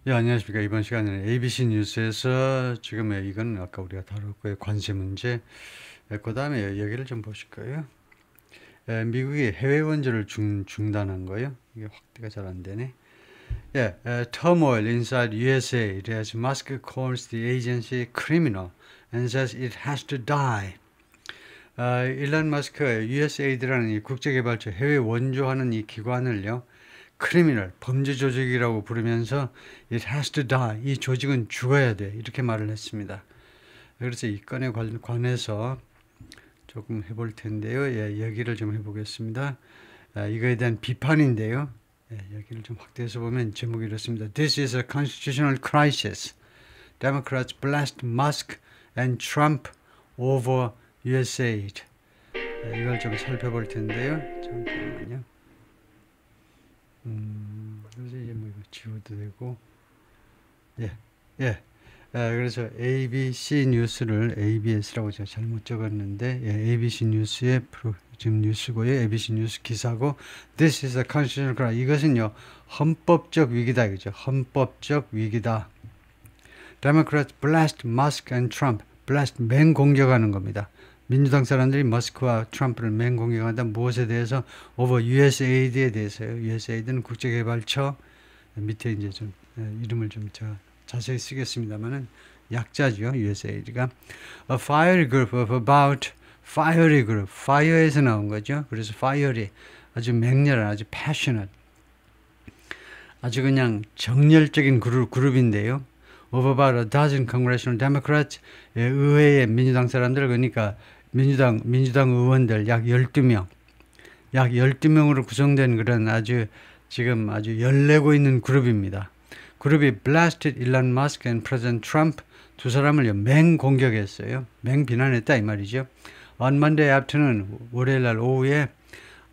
예, 안녕하십니까. 이번 시간에는 ABC 뉴스에서 지금 이건 아까 우리가 다뤘고요. 관세 문제. 그 다음에 여기를 좀 보실 거예요. 미국이 해외 원조를 중단한 거예요. 이게 확대가 잘 안 되네. 예, turmoil inside USA as Musk calls the agency criminal and says it has to die. 일론 머스크 USAID라는 이 국제개발처 해외 원조하는 이 기관을요. 크리미널, 범죄 조직이라고 부르면서 it has to die, 이 조직은 죽어야 돼, 이렇게 말을 했습니다. 그래서 이 건에 관해서 조금 해볼 텐데요. 예, 얘기를 좀 해보겠습니다. 이거에 대한 비판인데요. 예, 여기를 좀 확대해서 보면 제목이 이렇습니다. This is a constitutional crisis. Democrats blast Musk and Trump over USAID. 이걸 좀 살펴볼 텐데요. 잠깐만요. 그래서 이제 뭐 이거 지워도 되고, 예, 예. 그래서 ABC 뉴스를 ABS라고 제가 잘못 적었는데, 예, ABC 뉴스의 지금 뉴스고요. ABC 뉴스 기사고, This is a constitutional crisis. 이것은요, 헌법적 위기다, 이거죠. 헌법적 위기다. Democrats blast Musk and Trump. blast, 맹공격하는 겁니다. 민주당 사람들이 머스크와 트럼프를 맹공격한다. 무엇에 대해서? over USAID에 대해서요. USAID는 국제개발처, 밑에 이제 좀 이름을 좀 제가 자세히 쓰겠습니다만은 약자죠. USAID가 a fiery group of about fiery group, fire에서 나온 거죠. 그래서 fiery, 아주 맹렬한, 아주 passionate, 아주 그냥 정열적인 그룹인데요. of about a dozen congressional Democrats, 의회의 민주당 사람들, 그러니까 민주당 의원들 약 12명, 약 12명으로 구성된 그런 지금 아주 열내고 있는 그룹입니다. 그룹이 blasted Elon Musk and President Trump, 두 사람을 맹공격했어요. 맹비난했다 이 말이죠. On Monday afternoon, 월요일 날 오후에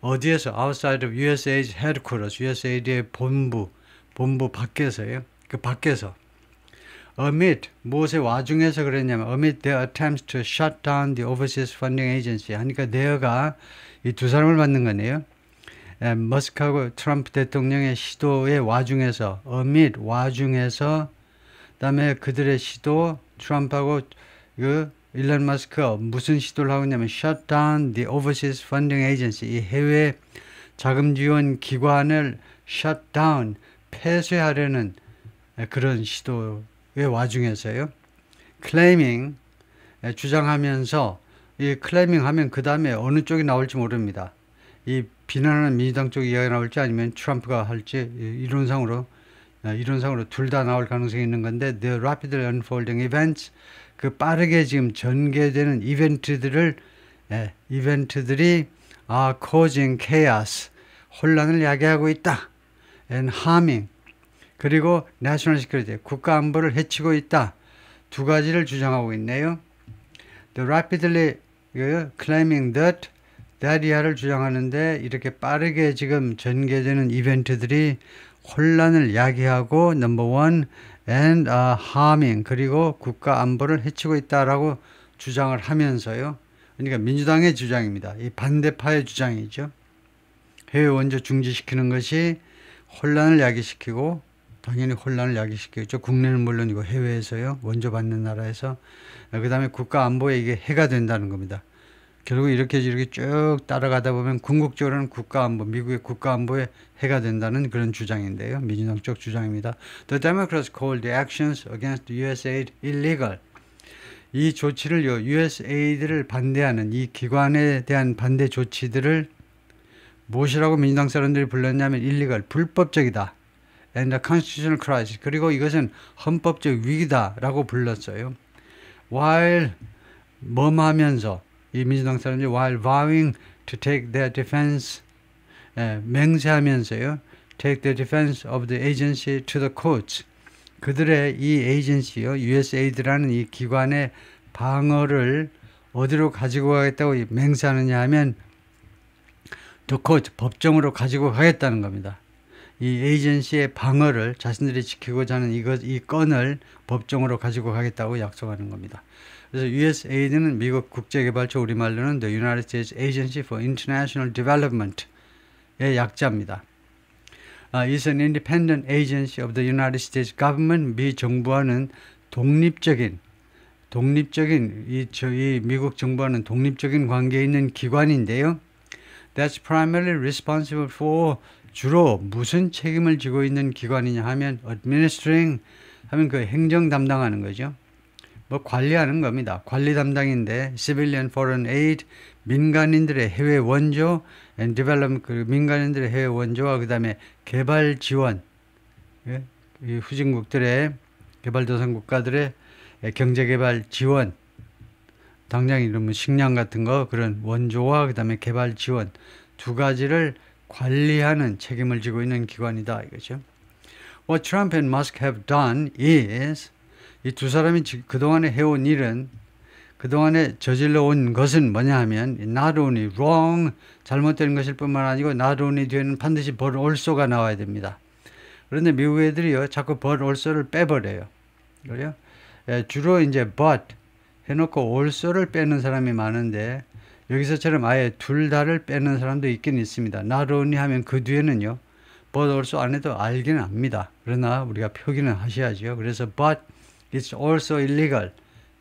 어디에서? outside of USAID's headquarters, USAID의 본부 밖에서요. 그 밖에서. amid, 무엇의 와중에서 그랬냐면 amid their attempts to shut down the Overseas Funding Agency. 하니까 there가 이 두 사람을 받는 거네요. 머스크하고 트럼프 대통령의 시도의 와중에서, amid, 와중에서, 그다음에 그들의 시도, 트럼프하고 일론 머스크가 무슨 시도를 하고 있냐면 shut down the Overseas Funding Agency, 이 해외 자금 지원 기관을 shut down, 폐쇄하려는 그런 시도 의 와중에서요. claiming, 주장하면서, 이 claiming 하면 그 다음에 어느 쪽이 나올지 모릅니다. 이 비난하는 민주당 쪽 이야기가 나올지 아니면 트럼프가 할지, 이론상으로 둘 다 나올 가능성이 있는 건데, the rapidly unfolding events, 그 빠르게 지금 전개되는 이벤트들이 are causing chaos, 혼란을 야기하고 있다. and harming, 그리고 national security, 국가 안보를 해치고 있다. 두 가지를 주장하고 있네요. The rapidly claiming that 이하를 주장하는데 이렇게 빠르게 지금 전개되는 이벤트들이 혼란을 야기하고 number one and harming, 그리고 국가 안보를 해치고 있다라고 주장을 하면서요. 그러니까 민주당의 주장입니다. 이 반대파의 주장이죠. 해외 원조 중지시키는 것이 혼란을 야기시키고, 당연히 혼란을 야기시키겠죠. 국내는 물론이고 해외에서요. 원조 받는 나라에서. 그 다음에 국가 안보에 이게 해가 된다는 겁니다. 결국 이렇게 쭉 따라가다 보면 궁극적으로는 국가 안보, 미국의 국가 안보에 해가 된다는 그런 주장인데요. 민주당 쪽 주장입니다. The Democrats called the actions against USAID illegal. 이 조치를요, USAID를 반대하는 이 기관에 대한 반대 조치들을 무엇이라고 민주당 사람들이 불렀냐면 illegal, 불법적이다. and a constitutional crisis. 그리고 이것은 헌법적 위기다라고 불렀어요. while 하면서 이 민주당 사람들이 while vowing to take their defense, 맹세하면서요, take the defense of the agency to the courts. 그들의 이 에이전시요, USAID라는 이 기관의 방어를 어디로 가지고 가겠다고 맹세하느냐 하면 the court, 법정으로 가지고 가겠다는 겁니다. 이 에이전시의 방어를 자신들이 지키고자 하는 이 건을 법정으로 가지고 가겠다고 약속하는 겁니다. 그래서 USAID는 미국 국제개발처, 우리말로는 The United States Agency for International Development의 약자입니다. is an independent agency of the United States government. 미 정부와는 독립적인 이 미국 정부와는 독립적인 관계에 있는 기관인데요. That's primarily responsible for 주로 무슨 책임을 지고 있는 기관이냐 하면 administering 하면 그 행정 담당하는 거죠. 뭐 관리하는 겁니다. 관리 담당인데 civilian foreign aid 민간인들의 해외 원조 and development 그 민간인들의 해외 원조와 그다음에 개발 지원 예? 이 후진국들의 개발도상 국가들의 경제 개발 지원 당장 이러면 식량 같은 거 그런 원조와 그다음에 개발 지원 두 가지를 관리하는 책임을 지고 있는 기관이다 이거죠. What Trump and Musk have done is 이 두 사람이 그동안에 해온 일은 그동안에 저질러 온 것은 뭐냐 하면 not only wrong 잘못된 것일 뿐만 아니고 not only 뒤에는 반드시 but also가 나와야 됩니다. 그런데 미국 애들이요 자꾸 but also를 빼버려요. 그래요? 예, 주로 이제 but 해놓고 also를 빼는 사람이 많은데 여기서처럼 아예 둘 다를 빼는 사람도 있긴 있습니다. not only 하면 그 뒤에는요 but also 안 해도 알기는 압니다. 그러나 우리가 표기는 하셔야죠. 그래서 but it's also illegal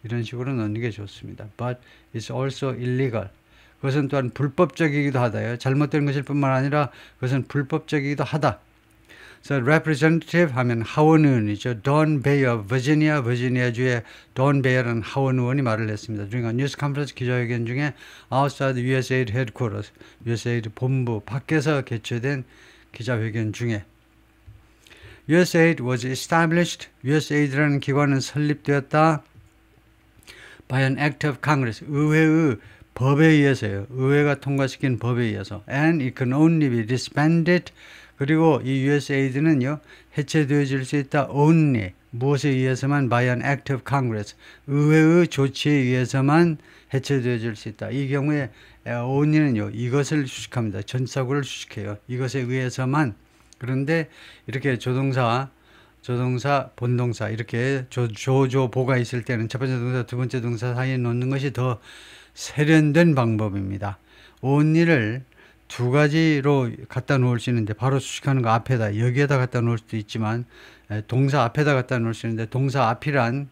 이런 식으로 넣는 게 좋습니다. But it's also illegal. 그것은 또한 불법적이기도 하다요. 잘못된 것일 뿐만 아니라 그것은 불법적이기도 하다. 그래서 representative 하면 하원 의원이죠. Don Beyer, 버지니아주의 Don Beyer라는 하원 의원이 말을 했습니다. 그러니까 뉴스 컨퍼런스 기자회견 중에 outside USAID headquarters, USAID 본부 밖에서 개최된 기자회견 중에 USAID was established. USAID라는 기관은 설립되었다. by an act of Congress. 의회의 법에 의해서요. 의회가 통과시킨 법에 의해서. And it can only be disbanded. 그리고 이 USAID는요. 해체되어질 수 있다. only. 무엇에 의해서만 by an act of Congress. 의회의 조치에 의해서만 해체되어질 수 있다. 이 경우에 only는요. 이것을 수식합니다. 전사구를 수식해요. 이것에 의해서만. 그런데 이렇게 조동사, 본동사 이렇게 조조보가 있을 때는 첫 번째 동사, 두 번째 동사 사이에 놓는 것이 더 세련된 방법입니다. only를 두 가지로 갖다 놓을 수 있는데 바로 수식하는 거 앞에다 여기에다 갖다 놓을 수도 있지만 동사 앞에다 갖다 놓을 수 있는데 동사 앞이란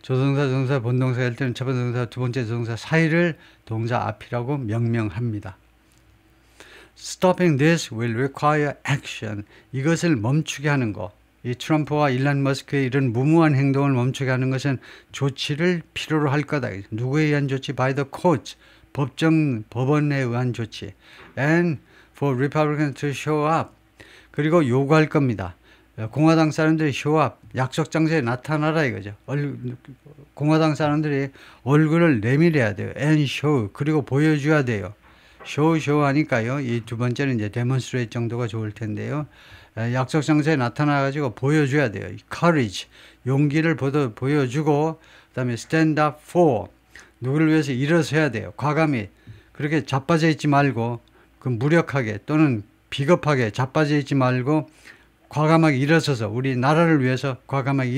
조동사, 동사, 본동사 할 때는 첫 번째 동사, 두 번째 동사 사이를 동사 앞이라고 명명합니다. Stopping this will require action. 이것을 멈추게 하는 것. 이 트럼프와 일론 머스크의 이런 무모한 행동을 멈추게 하는 것은 조치를 필요로 할 거다. 누구에 의한 조치? By the courts. 법원에 의한 조치. And for Republicans to show up. 그리고 요구할 겁니다. 공화당 사람들이 show up. 약속 장소에 나타나라 이거죠. 공화당 사람들이 얼굴을 내밀어야 돼요. And show. 그리고 보여줘야 돼요. 쇼 하니까요. 이 두 번째는 이제 데몬스트레이트 정도가 좋을 텐데요. 약속 장소에 나타나가지고 보여줘야 돼요. courage, 용기를 보여주고, 그 다음에 stand up for, 누구를 위해서 일어서야 돼요. 과감히. 그렇게 자빠져 있지 말고, 그 무력하게 또는 비겁하게 자빠져 있지 말고, 과감하게 일어서서, 우리 나라를 위해서 과감하게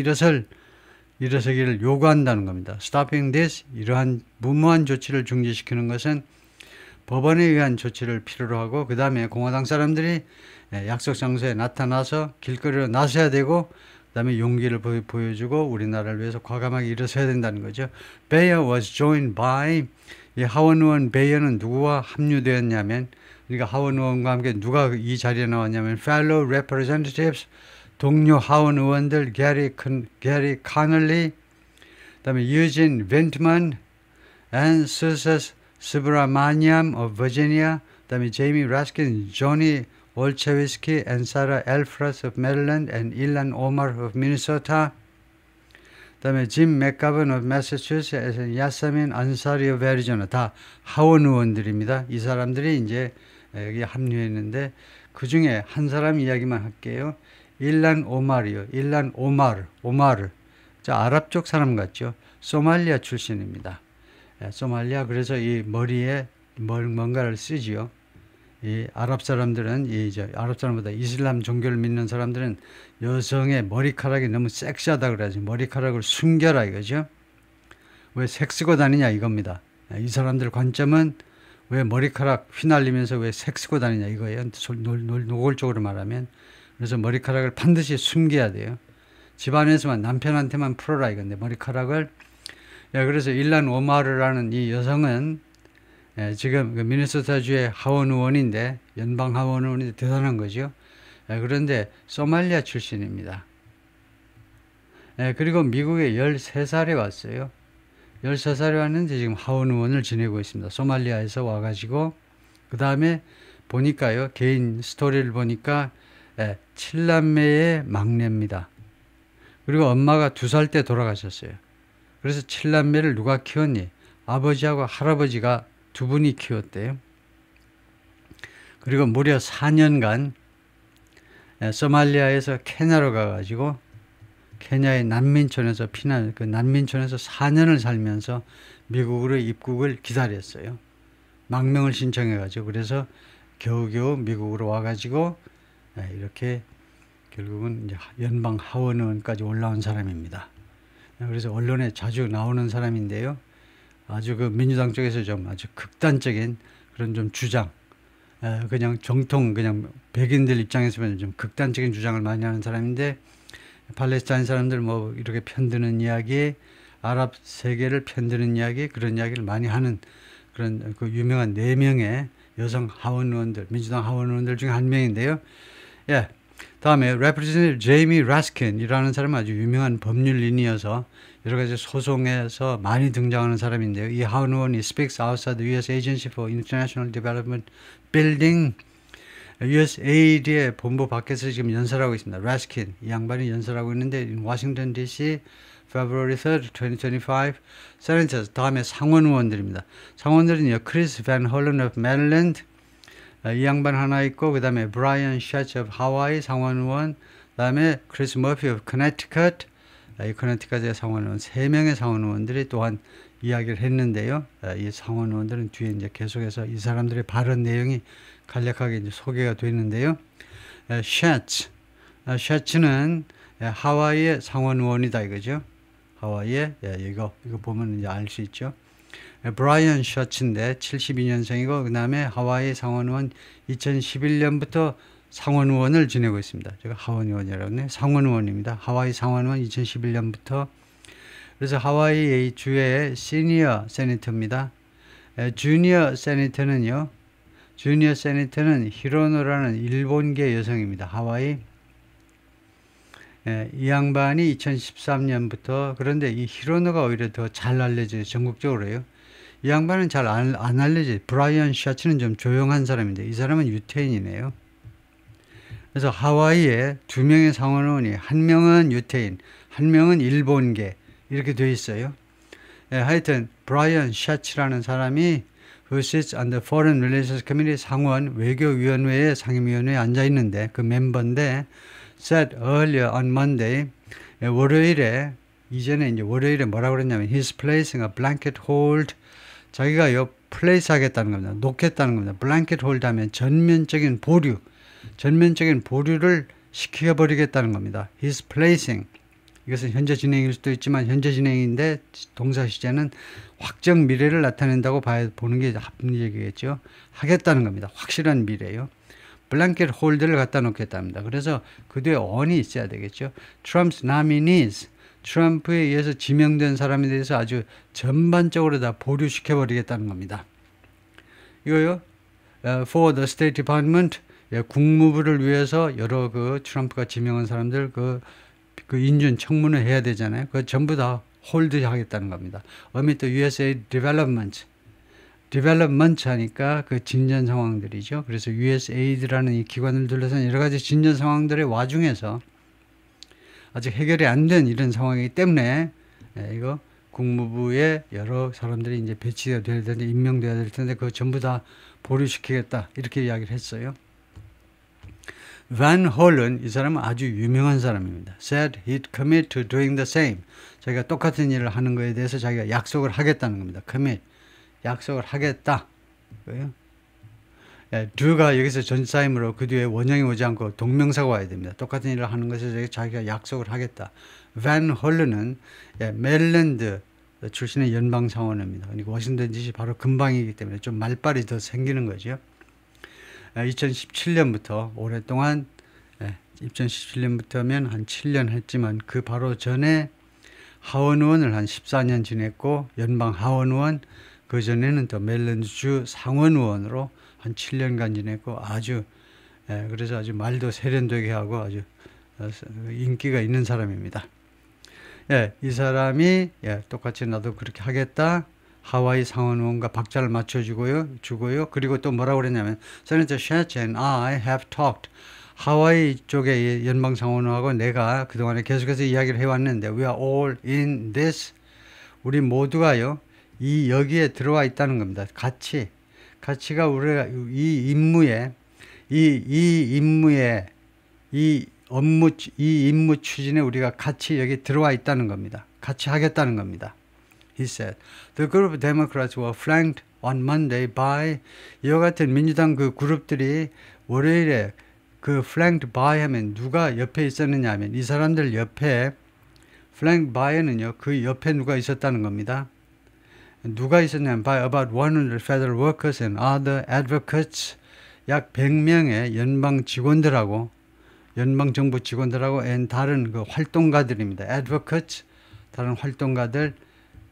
일어서기를 요구한다는 겁니다. Stopping this, 이러한 무모한 조치를 중지시키는 것은 법원에 의한 조치를 필요로 하고 그 다음에 공화당 사람들이 약속 장소에 나타나서 길거리로 나서야 되고 그 다음에 용기를 보여주고 우리나라를 위해서 과감하게 일어서야 된다는 거죠. Beyer was joined by 이 하원 의원 베이어는 누구와 합류되었냐면 그러니까 하원 의원과 함께 누가 이 자리에 나왔냐면 fellow representatives 동료 하원 의원들 게리 카널리 그 다음에 유진 벤트만 and Susan Subramaniam of Virginia, 그다음에 제이미 라스킨, 조니 올체위스키, and Sarah Elfras of Maryland, and Ilan Omar of Minnesota, 그다음에 짐 맥가번 of Massachusetts, and 야사민 안사리 of Arizona 다 하원 의원들입니다. 이 사람들이 이제 여기 합류했는데 그 중에 한 사람 이야기만 할게요. 일란 오마르요. 일란 오마르. 자 아랍 쪽 사람 같죠. 소말리아 출신입니다. 소말리아 그래서 이 머리에 뭔가를 쓰지요. 이 아랍 사람들은 아랍 사람보다 이슬람 종교를 믿는 사람들은 여성의 머리카락이 너무 섹시하다 그래야지 머리카락을 숨겨라 이거죠. 왜 색 쓰고 다니냐 이겁니다. 이 사람들 관점은 왜 머리카락 휘날리면서 왜 색 쓰고 다니냐 이거예요. 노골적으로 말하면. 그래서 머리카락을 반드시 숨겨야 돼요. 집안에서만 남편한테만 풀어라 이건데 머리카락을. 그래서 일란 오마르라는 이 여성은 지금 그 미네소타주의 하원 의원인데 연방 하원 의원인데 대단한 거죠. 그런데 소말리아 출신입니다. 그리고 미국에 13살에 왔어요. 13살에 왔는데 지금 하원 의원을 지내고 있습니다. 소말리아에서 와가지고 그 다음에 보니까요. 개인 스토리를 보니까 7남매의 막내입니다. 그리고 엄마가 2살 때 돌아가셨어요. 그래서 7남매를 누가 키웠니? 아버지하고 할아버지가 2분이 키웠대요. 그리고 무려 4년간 소말리아에서 케냐로 가가지고 케냐의 난민촌에서 그 난민촌에서 4년을 살면서 미국으로 입국을 기다렸어요. 망명을 신청해가지고 그래서 겨우겨우 미국으로 와가지고 이렇게 결국은 이제 연방 하원의원까지 올라온 사람입니다. 그래서 언론에 자주 나오는 사람인데요. 아주 그 민주당 쪽에서 좀 아주 극단적인 그런 좀 주장, 그냥 정통 그냥 백인들 입장에서 보면 좀 극단적인 주장을 많이 하는 사람인데 팔레스타인 사람들 뭐 이렇게 편드는 이야기, 아랍 세계를 편드는 이야기 그런 이야기를 많이 하는 그런 그 유명한 4명의 여성 하원 의원들, 민주당 하원 의원들 중에 한 명인데요. 다음에 Representative Jamie Raskin이라는 사람은 아주 유명한 법률인이어서 여러 가지 소송에서 많이 등장하는 사람인데요. 이 하원 의원이 Speaks Outside the U.S. Agency for International Development Building USAID의 본부 밖에서 지금 연설하고 있습니다. Raskin 이 양반이 연설하고 있는데 Washington D.C. February 3rd, 2025 Senators 다음에 상원 의원들입니다. 상원들은요. Chris Van Hollen of Maryland 이 양반 하나 있고 그 다음에 Brian Schatz of Hawaii 상원의원 그 다음에 Chris Murphy of Connecticut 이 커네티컷의 상원의원 3명의 상원의원들이 또한 이야기를 했는데요. 이 상원의원들은 뒤에 이제 계속해서 이 사람들의 발언 내용이 간략하게 이제 소개가 되는데요. 샤츠는 하와이의 상원의원이다 이거죠. 하와이에 이거 보면 이제 알 수 있죠. 브라이언 셔츠인데 72년생이고 그 다음에 하와이 상원의원 2011년부터 상원의원을 지내고 있습니다. 제가 하원의원이라고 했네. 상원의원입니다. 하와이 상원의원 2011년부터. 그래서 하와이 주의 시니어 세니터입니다. 주니어 세니터는요. 주니어 세니터는 히로노라는 일본계 여성입니다. 하와이. 이 양반이 2013년부터 그런데 이 히로노가 오히려 더 잘 알려져요. 전국적으로요. 이 양반은 잘 안 알려져요. 브라이언 샤츠는 좀 조용한 사람인데 이 사람은 유태인이네요. 그래서 하와이에 2명의 상원의원이 1명은 유태인, 1명은 일본계 이렇게 되어 있어요. 하여튼 브라이언 샤츠라는 사람이 who sits on the Foreign Relations Committee 상원 외교위원회의 상임위원회에 앉아 있는데 그 멤버인데 said earlier on Monday 월요일에 이전에 이제 월요일에 뭐라고 그랬냐면 he's placing a blanket hold 자기가요 플레이스 하겠다는 겁니다. 놓겠다는 겁니다. 블랭켓 홀드 하면 전면적인 보류를 시켜버리겠다는 겁니다. He's placing. 이것은 현재 진행일 수도 있지만 현재 진행인데 동사 시제는 확정 미래를 나타낸다고 보는 게 합리적이겠죠. 하겠다는 겁니다. 확실한 미래요. 블랭켓 홀드를 갖다 놓겠답니다. 그래서 그 뒤에 on이 있어야 되겠죠. Trump's nominees. 트럼프에 의해서 지명된 사람에 대해서 아주 전반적으로 다 보류시켜버리겠다는 겁니다. 이거요. For the State Department 국무부를 위해서 여러 그 트럼프가 지명한 사람들 그 인준 청문회 해야 되잖아요. 그 전부 다 홀드 하겠다는 겁니다. Amid the USA Development 하니까 그 진전 상황들이죠. 그래서 USAID라는 이 기관을 둘러싼 여러 가지 진전 상황들의 와중에서 아직 해결이 안 된 이런 상황이기 때문에 이거 국무부에 여러 사람들이 이제 배치되어야 될 텐데 임명되어야 될 텐데 그거 전부 다 보류시키겠다 이렇게 이야기를 했어요. Van Hollen 이 사람은 아주 유명한 사람입니다. Said he'd commit to doing the same. 자기가 똑같은 일을 하는 거에 대해서 자기가 약속을 하겠다는 겁니다. commit 약속을 하겠다. 그래요? do가 여기서 전치사이므로 그 뒤에 원형이 오지 않고 동명사가 와야 됩니다. 똑같은 일을 하는 것에 자기가 약속을 하겠다. Van Hollen은 메릴랜드 출신의 연방상원입니다. 그러니까 워싱턴 DC 바로 근방이기 때문에 좀 말빨이 더 생기는 거죠. 2017년부터 오랫동안 2017년부터면 한 7년 했지만 그 바로 전에 하원 의원을 한 14년 지냈고 연방 하원 의원, 그 전에는 또 메릴랜드주 상원 의원으로 한 7년간 지냈고 아주 그래서 아주 말도 세련되게 하고 아주 인기가 있는 사람입니다. 이 사람이 똑같이 나도 그렇게 하겠다. 하와이 상원 의원과 박자를 맞춰주고요. 그리고 또 뭐라고 그랬냐면 Senator Shatch and I have talked. 하와이 쪽의 연방 상원하고 내가 그동안에 계속해서 이야기를 해왔는데 we are all in this. 우리 모두가요. 여기에 들어와 있다는 겁니다. 가치가 우리가 이 임무에 이 임무 추진에 우리가 같이 여기 들어와 있다는 겁니다. 같이 하겠다는 겁니다. He said, the group of Democrats were flanked on Monday by 이와 같은 민주당 그 그룹들이 월요일에 그 flanked by 하면 누가 옆에 있었느냐 하면 이 사람들 옆에 flanked by는요 그 옆에 누가 있었다는 겁니다. 누가 있었냐면 by about 100 federal workers and other advocates 약 100명의 연방 직원들하고 연방 정부 직원들하고 다른 그 활동가들입니다. advocates 다른 활동가들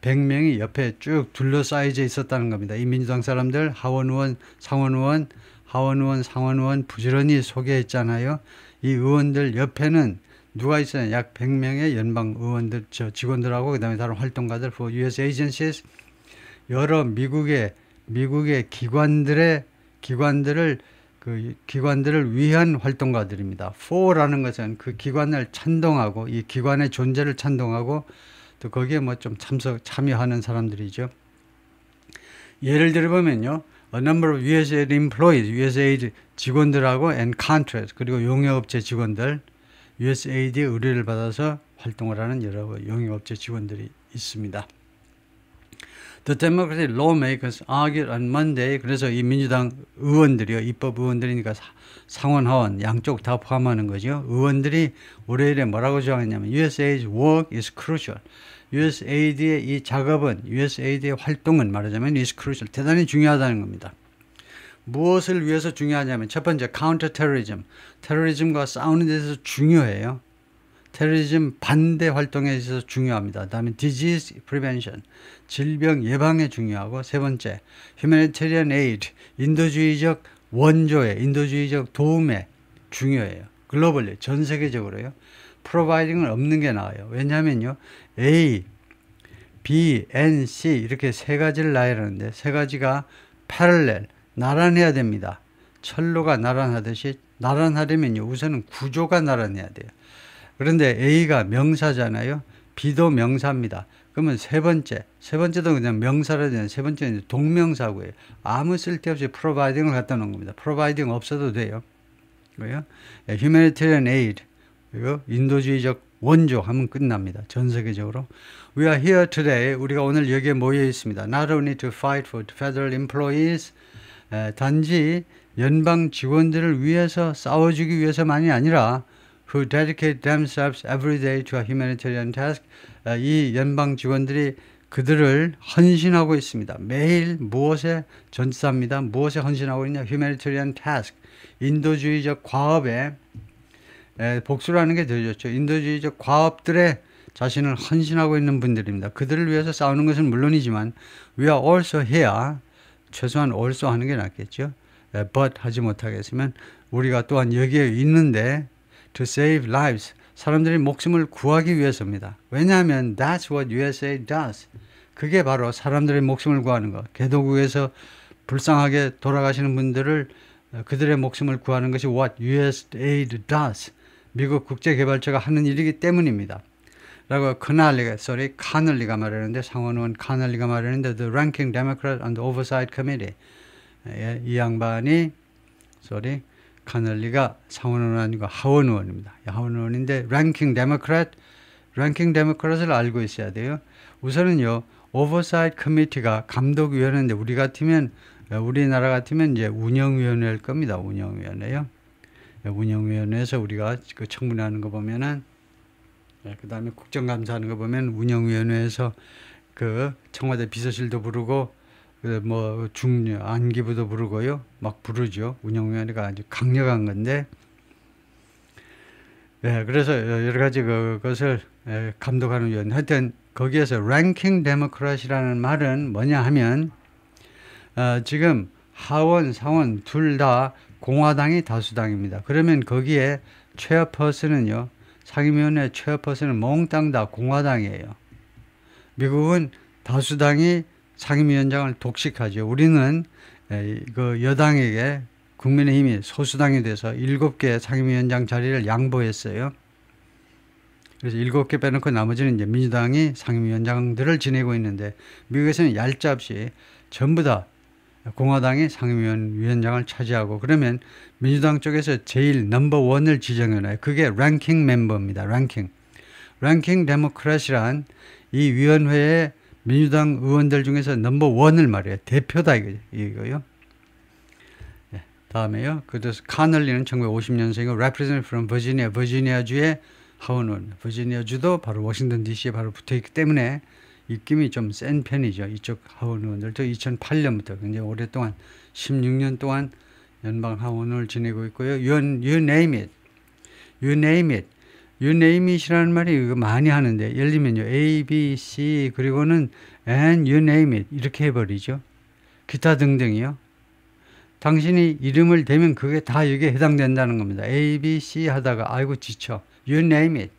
100명이 옆에 쭉 둘러싸여져 있었다는 겁니다. 이 민주당 사람들 하원 의원, 상원 의원, 하원 의원, 상원 의원 부지런히 소개했잖아요. 이 의원들 옆에는 누가 있어요? 약 100명의 연방 의원들, 직원들하고 그 다음에 다른 활동가들, for US agencies, 여러 미국의 기관들을 위한 활동가들입니다. for라는 것은 그 기관을 찬동하고 이 기관의 존재를 찬동하고 또 거기에 뭐 좀 참여하는 사람들이죠. 예를 들어 보면요. A number of USAID employees, USAID 직원들하고 and contractors, 그리고 용역업체 직원들, USAID의 의뢰를 받아서 활동을 하는 여러 용역업체 직원들이 있습니다. The Democratic lawmakers argued on Monday. 그래서 이 민주당 의원들이요. 입법 의원들이니까 상원, 하원 양쪽 다 포함하는 거죠. 의원들이 월요일에 뭐라고 주장했냐면 USAID's work is crucial. USAID의 이 작업은 USAID의 활동은 말하자면 is crucial. 대단히 중요하다는 겁니다. 무엇을 위해서 중요하냐면 첫 번째 counterterrorism. 테러리즘과 싸우는 데 있어서 중요해요. 테러리즘 반대 활동에 있어서 중요합니다. 그 다음에 disease prevention, 질병 예방에 중요하고 세 번째 humanitarian aid, 인도주의적 원조에, 인도주의적 도움에 중요해요. 글로벌리, 전 세계적으로요. providing은 없는 게 나아요. 왜냐하면요. A, B, N, C 이렇게 세 가지를 나열하는데 세 가지가 parallel, 나란해야 됩니다. 철로가 나란하듯이 나란하려면요. 우선은 구조가 나란해야 돼요. 그런데 A가 명사잖아요. B도 명사입니다. 그러면 세 번째도 그냥 명사라 되는 세 번째는 동명사고요. 아무 쓸데없이 providing을 갖다 놓은 겁니다. providing 없어도 돼요. 그래요? humanitarian aid, 그리고 인도주의적 원조 하면 끝납니다. 전 세계적으로. We are here today. 우리가 오늘 여기에 모여 있습니다. Not only to fight for federal employees, 단지 연방 직원들을 위해서 싸워주기 위해서만이 아니라 who dedicate themselves every day to a humanitarian task. 이 연방 직원들이 그들을 헌신하고 있습니다. 매일 무엇에 전사합니다. 무엇에 헌신하고 있냐? humanitarian task. 인도주의적 과업에 복수라는 게 더 좋죠. 인도주의적 과업들에 자신을 헌신하고 있는 분들입니다. 그들을 위해서 싸우는 것은 물론이지만 we are also here. 최소한 also 하는 게 낫겠죠. but 하지 못하겠으면 우리가 또한 여기에 있는데 to save lives. 사람들의 목숨을 구하기 위해서입니다. 왜냐하면 that's what USA does. 그게 바로 사람들의 목숨을 구하는 것. 개도국에서 불쌍하게 돌아가시는 분들을 그들의 목숨을 구하는 것이 what USAID does. 미국 국제개발처가 하는 일이기 때문입니다. 라고 카널리가 말하는데 상원의원 카널리가 말하는데 the ranking Democrat on the Oversight Committee. 이 양반이 카널리가 상원의원 아니고 하원의원입니다. 하원의원인데 ranking Democrat을 알고 있어야 돼요. 우선은요. Oversight Committee가 감독위원회인데 우리나라 같으면 이제 운영위원회일 겁니다. 운영위원회요. 운영위원회에서 우리가 그 청문회하는 거 보면은 그 다음에 국정감사하는 거 보면 운영위원회에서 그 청와대 비서실도 부르고 뭐 안기부도 부르고요. 막 부르죠. 운영위원회가 아주 강력한 건데, 예, 그래서 여러 가지 그것을 감독하는 위원. 하여튼 거기에서 랭킹 데모크라시라는 말은 뭐냐 하면 지금 하원, 상원 둘 다 공화당이 다수당입니다. 그러면 거기에 체어퍼슨은요, 상임위원회 체어퍼슨은 몽땅 다 공화당이에요. 미국은 다수당이 상임위원장을 독식하죠. 우리는 그 여당에게 국민의힘이 소수당이 돼서 7개 상임위원장 자리를 양보했어요. 그래서 7개 빼놓고 나머지는 이제 민주당이 상임위원장들을 지내고 있는데, 미국에서는 얄짤없이 전부 다 공화당이 상임위원장을 차지하고, 그러면 민주당 쪽에서 제일 넘버원을 지정해놔요. 그게 랭킹 멤버입니다. 랭킹 데모크라시란 이 위원회의 민주당 의원들 중에서 넘버원을 말해요. 대표다 이거요. 네, 다음에요. 그래서 카널리는 1950년생이고 representative from Virginia, 버지니아주의 하원의원. 버지니아주도 바로 워싱턴 DC에 바로 붙어있기 때문에 입김이 좀 센 편이죠. 이쪽 하원의원들도 2008년부터 굉장히 오랫동안 16년 동안 연방 하원을 지내고 있고요. You name it. You name it이라는 말이 많이 하는데, 예를 들면요, A, B, C 그리고는 and you name it 이렇게 해버리죠. 기타 등등이요. 당신이 이름을 대면 그게 다 여기에 해당된다는 겁니다. A, B, C 하다가 아이고 지쳐. You name it.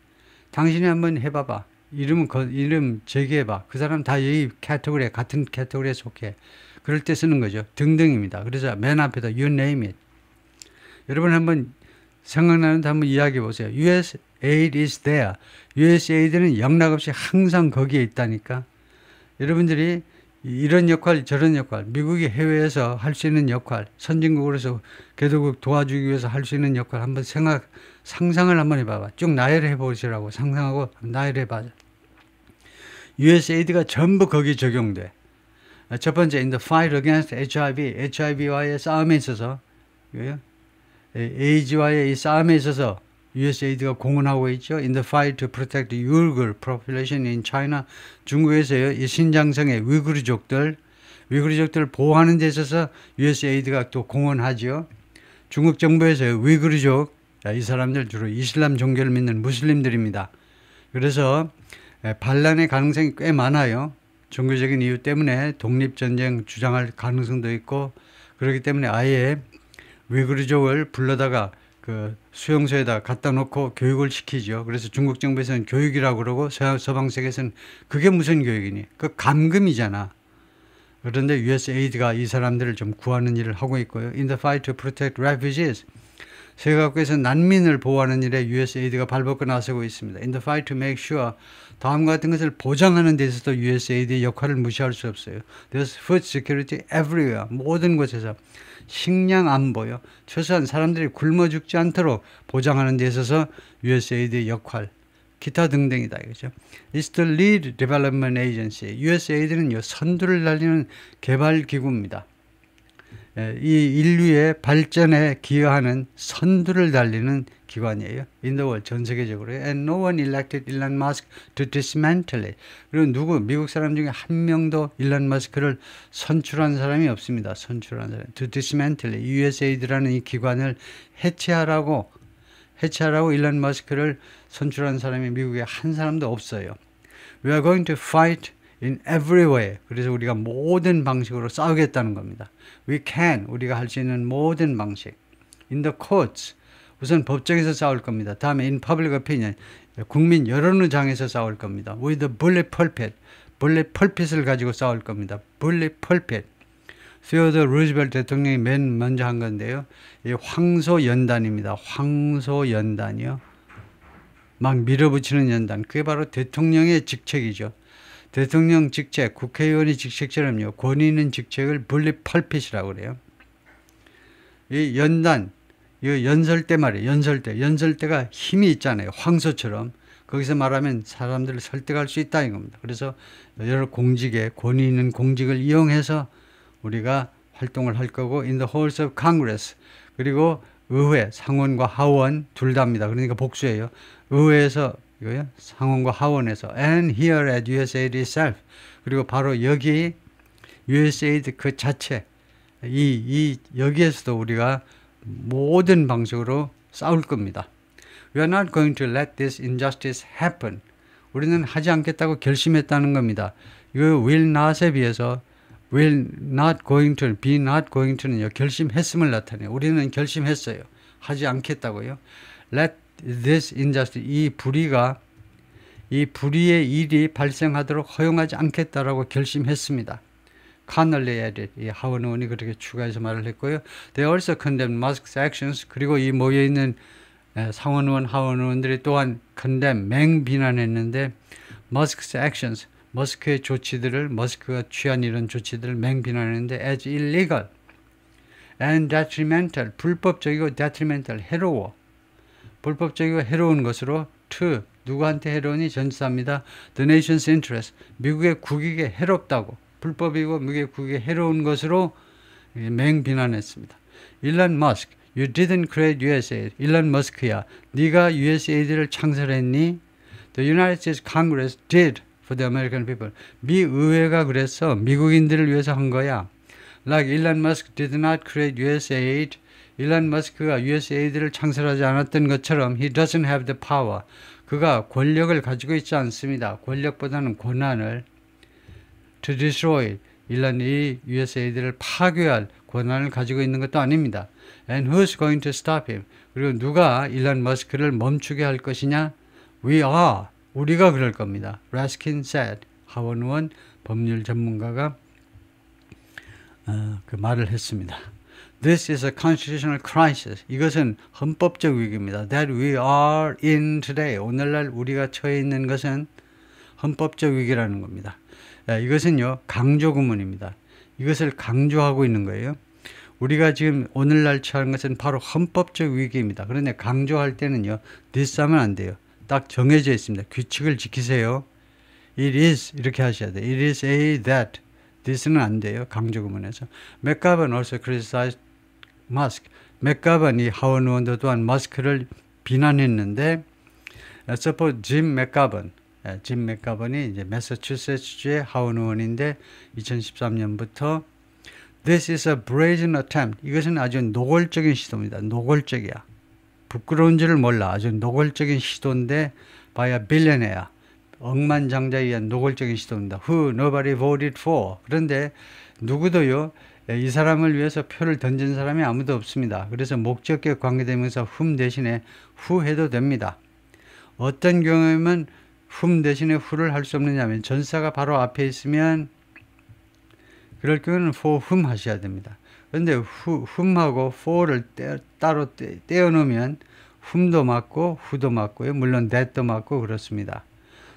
당신이 한번 해봐봐. 이름 제기해봐. 그 사람 다 여기 카테고리에, 같은 카테고리에 속해. 그럴 때 쓰는 거죠. 등등입니다. 그래서 맨 앞에다 you name it. 여러분 한번 생각나는데 한번 이야기해 보세요. US aid is there. US aid는 영락없이 항상 거기에 있다니까. 여러분들이 이런 역할, 저런 역할, 미국이 해외에서 할 수 있는 역할, 선진국으로서 개도국 도와주기 위해서 할 수 있는 역할 한번 상상을 한번 해봐봐. 쭉 나열해 보시라고 상상하고 나열해 봐. USAID가 전부 거기 적용돼. 첫 번째, in the fight against HIV, HIV와의 싸움에 있어서, AIDS와의 이 싸움에 있어서 USAID가 공헌하고 있죠. In the fight to protect the Uyghur population in China, 중국에서요, 이 신장성의 위구르족들 보호하는 데 있어서 USAID가 또 공헌하죠. 중국 정부에서요, 위구르족, 이 사람들 주로 이슬람 종교를 믿는 무슬림들입니다. 그래서 반란의 가능성이 꽤 많아요. 종교적인 이유 때문에 독립전쟁 주장할 가능성도 있고, 그렇기 때문에 아예 위구르족을 불러다가 그 수용소에다 갖다 놓고 교육을 시키죠. 그래서 중국 정부에서는 교육이라고 그러고 서방 세계에서는 그게 무슨 교육이니? 그 감금이잖아. 그런데 USAID가 이 사람들을 좀 구하는 일을 하고 있고요. In the fight to protect refugees, 세계 각국에서 난민을 보호하는 일에 USAID가 발벗고 나서고 있습니다. In the fight to make sure, 다음과 같은 것을 보장하는 데 있어서도 USAID의 역할을 무시할 수 없어요. There's food security everywhere. 모든 곳에서 식량 안보요. 최소한 사람들이 굶어 죽지 않도록 보장하는 데 있어서 USAID의 역할, 기타 등등이다 이거죠. It's the lead development agency. USAID는요, 선두를 달리는 개발 기구입니다. 이 인류의 발전에 기여하는 선두를 달리는 기관이에요. In the world, 전 세계적으로. And no one elected Elon Musk to dismantle it. 그리고 미국 사람 중에 한 명도 일론 머스크를 선출한 사람이 없습니다. 선출한 사람. To dismantle it. USAID라는 이 기관을 해체하라고 일론 머스크를 선출한 사람이 미국에 한 사람도 없어요. We are going to fight in every way. 그래서 우리가 모든 방식으로 싸우겠다는 겁니다. We can, 우리가 할 수 있는 모든 방식. In the courts, 우선 법정에서 싸울 겁니다. 다음에 in public opinion, 국민 여론의장에서 싸울 겁니다. With the bullet pulpit, bullet pulpit을 가지고 싸울 겁니다. bullet pulpit. Theodore Roosevelt 대통령이 맨 먼저 한 건데요. 이 황소연단입니다. 황소연단이요. 막 밀어붙이는 연단. 그게 바로 대통령의 직책이죠. 대통령 직책, 국회의원의 직책처럼요, 권위 있는 직책을 bullet pulpit이라고 그래요. 이 연단, 이 연설대 말이에요. 연설대가 힘이 있잖아요. 황소처럼. 거기서 말하면 사람들을 설득할 수 있다 이겁니다. 그래서 여러 공직에, 권위 있는 공직을 이용해서 우리가 활동을 할 거고, in the halls of Congress, 그리고 의회, 상원과 하원 둘 다입니다. 그러니까 복수예요. 의회에서 이거요. 상원과 하원에서 and here at USAID itself. 그리고 바로 여기 USAID 그 자체 여기에서도 우리가 모든 방식으로 싸울 겁니다. We are not going to let this injustice happen. 우리는 하지 않겠다고 결심했다는 겁니다. 이거 will not에 비해서 will not going to, be not going to는요, 결심했음을 나타내요. 우리는 결심했어요. 하지 않겠다고요. Let this injustice, 이 불의의 일이 발생하도록 허용하지 않겠다라고 결심했습니다. Connolly added, 이 하원 의원이 그렇게 추가해서 말을 했고요. They also condemned Musk's actions. 그리고 이 모여있는 상원 의원, 하원 의원들이 또한 condemn, 맹비난했는데 Musk's actions, 머스크의 조치들을, 머스크가 취한 이런 조치들을 맹비난했는데 as illegal and detrimental, 불법적이고 detrimental, 해로워. 불법적이고 해로운 것으로 to, 누구한테 해로우니? 전치사입니다. The nation's interest, 미국의 국익에 해롭다고, 불법이고 미국의 국익에 해로운 것으로 맹비난했습니다. 일론 머스크, you didn't create USAID. 일론 머스크야, 네가 USAID를 창설했니? The United States Congress did for the American people. 미 의회가 그래서 미국인들을 위해서 한 거야. Like Elon Musk did not create USAID. 일론 머스크가 USAID를 창설하지 않았던 것처럼 he doesn't have the power. 그가 권력을 가지고 있지 않습니다. 권력보다는 권한을 to destroy. 일론이 USAID를 파괴할 권한을 가지고 있는 것도 아닙니다. And who's going to stop him? 그리고 누가 일론 머스크를 멈추게 할 것이냐? We are. 우리가 그럴 겁니다. Raskin said. 하원 의원 법률 전문가가 그 말을 했습니다. This is a constitutional crisis. 이것은 헌법적 위기입니다. That we are in today. 오늘날 우리가 처해 있는 것은 헌법적 위기라는 겁니다. 이것은요, 강조 구문입니다. 이것을 강조하고 있는 거예요. 우리가 지금 오늘날 처한 것은 바로 헌법적 위기입니다. 그런데 강조할 때는요, this 하면 안 돼요. 딱 정해져 있습니다. 규칙을 지키세요. It is 이렇게 하셔야 돼요. It is a that. this는 안 돼요. 강조 구문에서. 맥가번 also criticized Musk. 맥가번 이 하원 의원도 또한 머스크를 비난했는데 suppose 짐 맥가번이 이제 매사추세츠주의 하원 의원인데 2013년부터 This is a brazen attempt. 이것은 아주 노골적인 시도입니다. 노골적이야. 부끄러운 줄을 몰라. 아주 노골적인 시도인데 by a billionaire. 억만장자에 의한 노골적인 시도입니다. Who nobody voted for. 그런데 누구도요, 이 사람을 위해서 표를 던진 사람이 아무도 없습니다. 그래서 목적격에 관계되면서 whom 대신에 who 해도 됩니다. 어떤 경우에는 whom 대신에 who를 할 수 없느냐면 전사가 바로 앞에 있으면 그럴 경우는 for whom 하셔야 됩니다. 그런데 whom하고 for를 따로 떼어놓으면 whom도 맞고 who도 맞고요. 물론 that도 맞고 그렇습니다.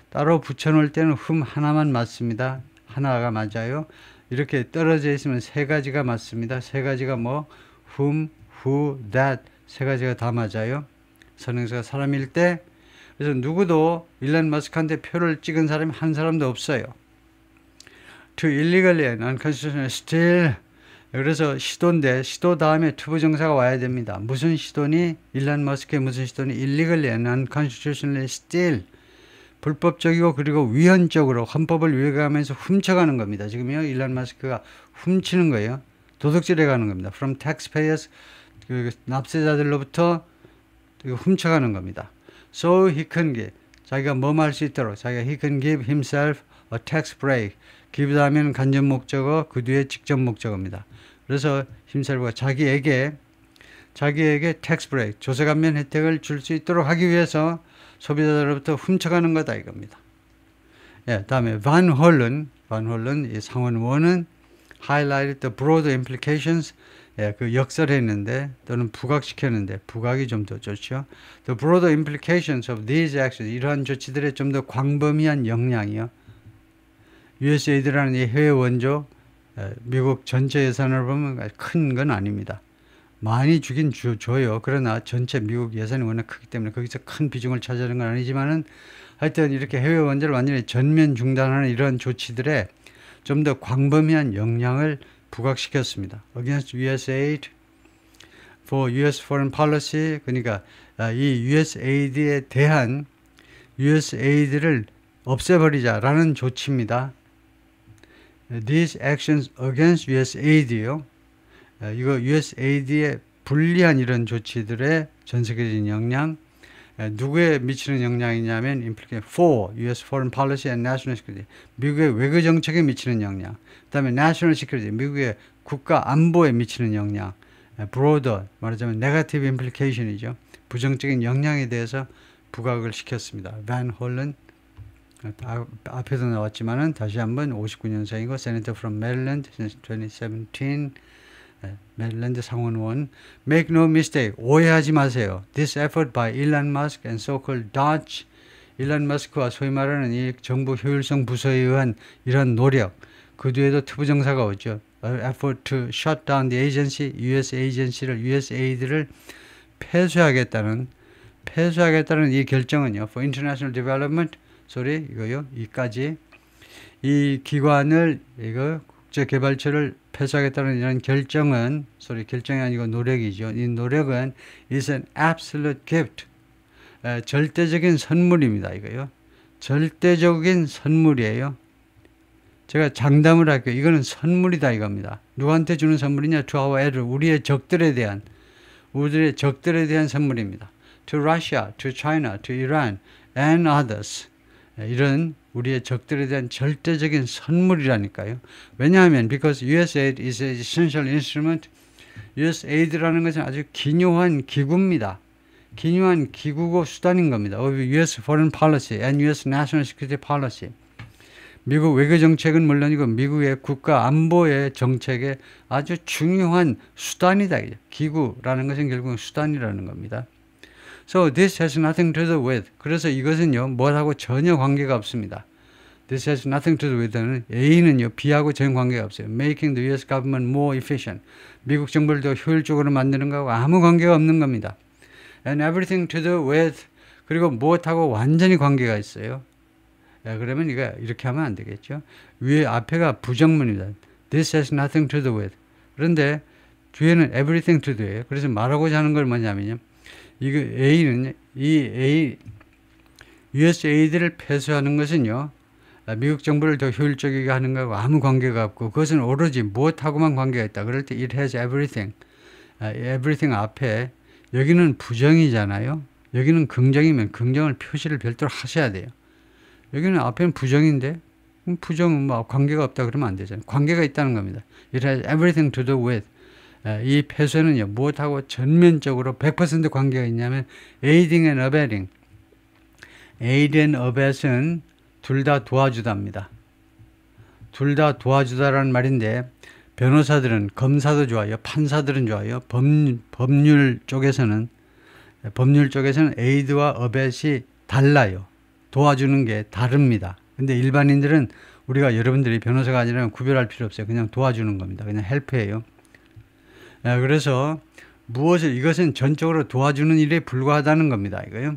따로 붙여놓을 때는 whom 하나만 맞습니다. 하나가 맞아요. 이렇게 떨어져 있으면 세 가지가 맞습니다. 세 가지가 뭐 whom, who, that 세 가지가 다 맞아요. 선행사가 사람일 때. 그래서 누구도 일론 머스크한테 표를 찍은 사람이 한 사람도 없어요. To illegally and unconstitutionally steal. 그래서 시도인데 시도 다음에 투부정사가 와야 됩니다. 무슨 시도니? 일론 머스크의 무슨 시도니? illegally and unconstitutionally steal. 불법적이고 그리고 위헌적으로 헌법을 위반하면서 훔쳐가는 겁니다. 지금요, 일론 머스크가 훔치는 거예요. 도둑질해 가는 겁니다. From taxpayers, 그 납세자들로부터 훔쳐가는 겁니다. So he can give, 자기가 뭐할 수 있도록, 자기가 he can give himself a tax break. give 하면 간접 목적어, 그 뒤에 직접 목적어입니다. 그래서 himself가 자기에게 tax break, 조세 감면 혜택을 줄 수 있도록 하기 위해서 소비자들로부터 훔쳐가는 거다 이겁니다. 예, 다음에 반 홀런 이 상원 의원은 highlighted the broader implications. 예, 그 역설했는데 또는 부각시켰는데 부각이 좀 더 좋죠. The broader implications of these actions. 이러한 조치들의 좀 더 광범위한 영향이요. USAID라는 이 해외 원조 미국 전체 예산을 보면 큰 건 아닙니다. 많이 주긴 줘요. 그러나 전체 미국 예산이 워낙 크기 때문에 거기서 큰 비중을 차지하는 건 아니지만은 하여튼 이렇게 해외 원조를 완전히 전면 중단하는 이런 조치들에 좀 더 광범위한 영향을 부각시켰습니다. Against USAID for US Foreign Policy. 그러니까 이 USAID에 대한 USAID를 없애버리자라는 조치입니다. These actions against USAID요. 이거 USAID에 불리한 이런 조치들의 전 세계적인 영향, 누구에 미치는 영향이냐면 implication for US foreign policy and national security, 미국의 외교 정책에 미치는 영향, 그 다음에 national security, 미국의 국가 안보에 미치는 영향, broader, 말하자면 negative implication이죠. 부정적인 영향에 대해서 부각을 시켰습니다. 반 홀런, 앞에도 나왔지만은 다시 한번 59년생이고 Senator from Maryland since 2017, 메릴랜드 상원의원. Make no mistake, 오해하지 마세요. This effort by Elon Musk and so-called DOGE, 일론 머스크와 소위 말하는 이 정부 효율성 부서에 의한 이런 노력, 그 뒤에도 투부정사가 오죠. Effort to shut down the agency, US agency를, USAID를 폐쇄하겠다는 이 결정은요. For international development, 소리 이거요. 이까지 이 기관을 이거 국제개발처를 폐쇄하겠다는 이런 결정은 결정이 아니고 노력이죠. 이 노력은 is an absolute gift. 절대적인 선물입니다. 이거요. 절대적인 선물이에요. 제가 장담을 할게요. 이거는 선물이다 이겁니다. 누구한테 주는 선물이냐? To our enemies, 우리의 적들에 대한 선물입니다. To Russia, to China, to Iran and others. 이런 우리의 적들에 대한 절대적인 선물이라니까요. 왜냐하면 because USAID is an essential instrument. USAID라는 것은 아주 기묘한 기구입니다. 기묘한 기구고 수단인 겁니다. of US foreign policy and US national security policy. 미국 외교 정책은 물론이고 미국의 국가 안보의 정책에 아주 중요한 수단이다. 기구라는 것은 결국은 수단이라는 겁니다. So this has nothing to do with. 그래서 이것은요, 뭐하고 전혀 관계가 없습니다. This has nothing to do with는 A는요, B하고 전혀 관계가 없어요. Making the US government more efficient. 미국 정부를 더 효율적으로 만드는 거하고 아무 관계가 없는 겁니다. And everything to do with. 그리고 무엇하고 완전히 관계가 있어요. 그러면 이거 이렇게 하면 안 되겠죠. 위에 앞에가 부정문입니다. This has nothing to do with. 그런데 뒤에는 everything to do예요. 그래서 말하고자 하는 걸 뭐냐면요. 이거 A는 USAID를 폐쇄하는 것은요. 미국 정부를 더 효율적이게 하는 것하고 아무 관계가 없고 그것은 오로지 무엇하고만 관계가 있다. 그럴 때 it has everything. everything 앞에 여기는 부정이잖아요. 여기는 긍정이면 긍정을 표시를 별도로 하셔야 돼요. 여기는 앞에는 부정인데 부정은 뭐 관계가 없다 그러면 안 되잖아요. 관계가 있다는 겁니다. It has everything to do with. 이 폐쇄는요. 무엇하고 전면적으로 100% 관계가 있냐면 aiding and abetting. aid and abet은 둘 다 도와주다입니다. 둘 다 도와주다라는 말인데 변호사들은 검사도 좋아요. 판사들은 좋아요. 법률 쪽에서는 aid와 abet이 달라요. 도와주는 게 다릅니다. 근데 일반인들은 우리가 여러분들이 변호사가 아니라 구별할 필요 없어요. 그냥 도와주는 겁니다. 그냥 헬프예요. 그래서 이것은 전적으로 도와주는 일에 불과하다는 겁니다. 이거요.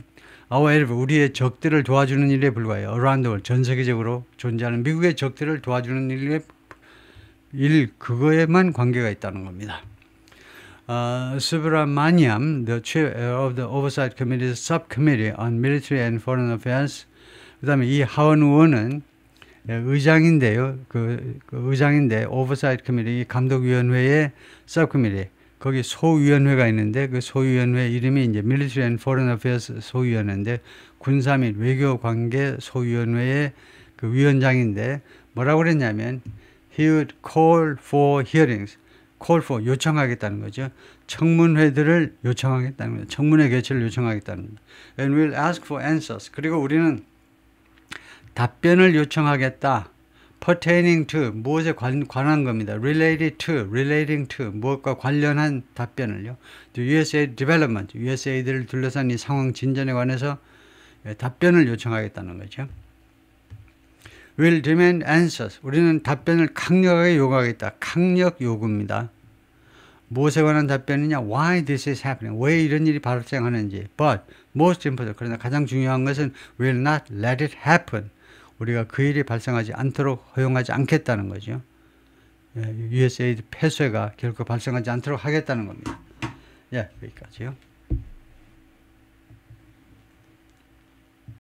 Our help, 우리의 적들을 도와주는 일에 불과해요. Around the world, 전 세계적으로 존재하는 미국의 적들을 도와주는 그거에만 관계가 있다는 겁니다. Subramaniam, the chair of the Oversight Committee's Subcommittee on Military and Foreign Affairs. 그 다음에 이 하원 의원은 의장인데요. 그 의장인데 Oversight Committee, 감독위원회의 Subcommittee. 거기 소위원회가 있는데 그 소위원회 이름이 이제 Military and Foreign Affairs 소위원회인데 군사 및 외교 관계 소위원회의 그 위원장인데 뭐라고 그랬냐면 he would call for hearings. call for 요청하겠다는 거죠. 청문회들을 요청하겠다는 거죠. 청문회 개최를 요청하겠다는 거죠. And we'll ask for answers. 그리고 우리는 답변을 요청하겠다. pertaining to 무엇에 관한 겁니다. relating to 무엇과 관련한 답변을요. to USAID development, USAID를 둘러싼 이 상황 진전에 관해서 답변을 요청하겠다는 거죠. will demand answers. 우리는 답변을 강력하게 요구하겠다. 강력 요구입니다. 무엇에 관한 답변이냐? Why this is happening? 왜 이런 일이 발생하는지. But most important. 그러나 가장 중요한 것은 will not let it happen. 우리가 그 일이 발생하지 않도록 허용하지 않겠다는 거죠. USAID 폐쇄가 결코 발생하지 않도록 하겠다는 겁니다. 예, 여기까지요.